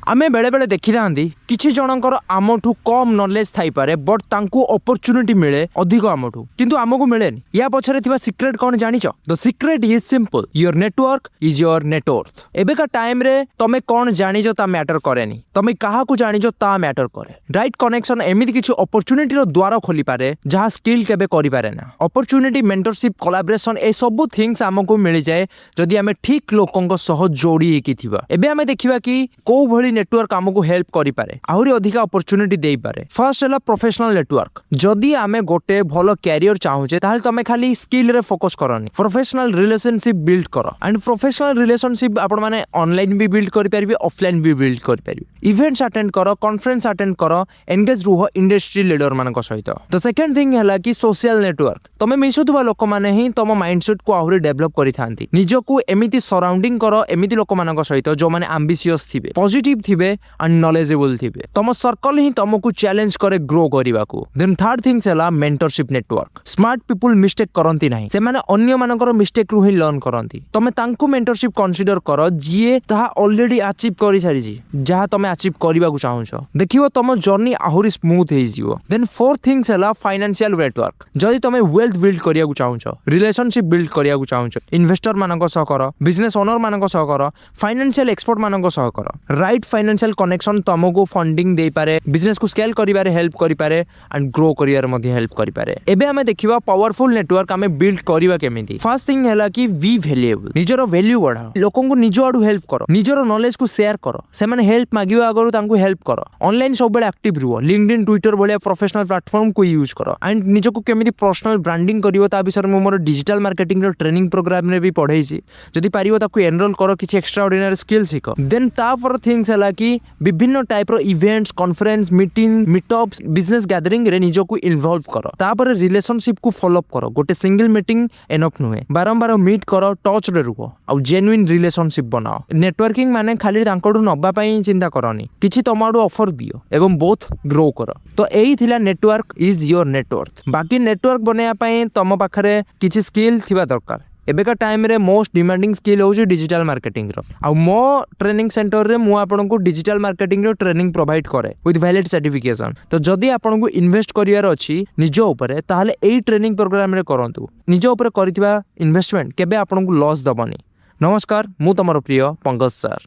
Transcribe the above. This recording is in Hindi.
आमे बेले बेले देखि थांती किछि जनकर आमठू कम नॉलेज थाई पारे बट तांकू अपॉर्चुनिटी मिले अधिक आमठू किंतु आमको मिलेनी। या पछरे थिबा सीक्रेट कोन जानिचो? The secret is simple, your network is your net worth. एबे का टाइम रे तमे कोन जानिचो ता मैटर करेनी, तमे काहा को जानिचो ता मैटर करे। राइट कनेक्शन एमिति किछि अपॉर्चुनिटी रो द्वार खोली पारे जहा स्किल केबे करि पारे ना। अपॉर्चुनिटी, मेंटरशिप, कोलैबोरेशन ए सब थिंग्स हमको मिल जाए जदि आमे ठीक लोकंक सह जोड़ी हेकि थिबा। एबे आमे देखिबा कि को भली नेटवर्क हमको हेल्प करि पारे, आहुरी अधिक अपॉर्चुनिटी देई पारे। फर्स्ट हैला प्रोफेशनल नेटवर्क। जदि आमे गोटे भलो कैरियर चाहूचे ताहले तमे खाली स्किल रे फोकस करनी, प्रोफेशनल रिलेशनशिप बिल्ड करो। एंड प्रोफेशनल रिलेशनशिप आपण माने ऑनलाइन भी बिल्ड करि परिबे, ऑफलाइन भी बिल्ड करि परिबे। इवेंट्स अटेंड करो, कॉन्फ्रेंस अटेंड करो, एंगेज रुहो इंडस्ट्री लीडर मानक सहित। द सेकंड थिंग हैला कि सोशल नेटवर्क। तमे मिसुथबा लोक माने ही तम माइंडसेट को आहुरी डेवलप करि थांती। निजको एमिति सराउंडिंग करो एमिति लोक मानक सहित जो माने एम्बिशियस थिबे, पॉजिटिव थिबे एंड नॉलेजेबल थिबे। तम सर्कल ही तमको चैलेंज करे ग्रो करिवाकू। देन थर्ड थिंग्स हैला mentorship network. Smart people mistake करंती नाही, से माने अन्य मानकर मिस्टेक रु ही लर्न करंती। तमे तांकू मेंटरशिप कंसीडर करो जिए ताहा ऑलरेडी अचीव करि सारिजी, जहा तमे अचीव करिवाकू चाहूछो। देखिवो तम जर्नी आहुरी स्मूथ हे जिवो। देन फोर्थ थिंग्स हैला फाइनेंशियल नेटवर्क। जदि तमे वेल्थ बिल्ड करियाकू चाहूछो, रिलेशनशिप बिल्ड करियाकू चाहूछो, इन्वेस्टर मानक सह करो, बिजनेस ओनर मानक सह करो, फाइनेंशियल एक्सपर्ट मानक सह करो। राइट फाइनेंशियल कनेक्शन तमको फंडिंग दे पारे, बिजनेस को स्केल करिबारे हेल्प करि पारे एंड ग्रो करियर मध्ये हेल्प करि पारे। एबे हमें देखिबा पावरफुल नेटवर्क हमें बिल्ड करिबा केमिति। फर्स्ट थिंग हैला कि वी वैल्यूएबल। निजर वैल्यू बढ़ाओ, लोकन को निज आडू हेल्प करो, निजर नॉलेज को शेयर करो, से माने हेल्प मागिबा आगरु तांको हेल्प करो। ऑनलाइन सब बेले एक्टिव रहो, लिंक्डइन, ट्विटर भलिया प्रोफेशनल प्लेटफॉर्म को यूज करो। एंड निजको केमिति पर्सनल ब्रांडिंग करिवो ता विषय में मोर डिजिटल मार्केटिंग रो ट्रेनिंग प्रोग्राम रे भी पढाइछि। जदि पारिवो ताको एनरोल करो, किछि एक्स्ट्रा ऑर्डिनरी स्किल सिखो। देन तापर थिंग्स हैला कि विभिन्न टाइप रो events, conference, meeting, meetups, business gathering रे निजको इन्वॉल्व करो। तापर रिलेशनशिप को फॉलो अप करो। गोटे सिंगल मीटिंग एनफ नुहे, बारंबार मीट करो, टच रे रुहो आ जेन्युइन रिलेशनशिप बनाओ। नेटवर्किंग माने खाली तांकोडू नबा पई चिंता करनी, किछि तमाडू ऑफर दियो एवं बोथ ग्रो करो। तो एही थिला नेटवर्क इज योर नेटवर्थ। बाकी नेटवर्क बनेया पई तम पाखरे किछि स्किल थिबा दरकार। एबेका टाइम रे मोस्ट डिमांडिंग स्किल होउची डिजिटल मार्केटिंग रो। आ मो ट्रेनिंग सेंटर रे मु आपन को डिजिटल मार्केटिंग रो ट्रेनिंग प्रोवाइड करे विथ वैलिड सर्टिफिकेशन। तो जदि आपन को इन्वेस्ट करियार अछि निज ऊपर ताहले एई ट्रेनिंग प्रोग्राम रे करंतु। निज ऊपर करितबा इन्वेस्टमेंट केबे आपन को लॉस दबनी। नमस्कार, मु तमरो प्रिय पंकज सर।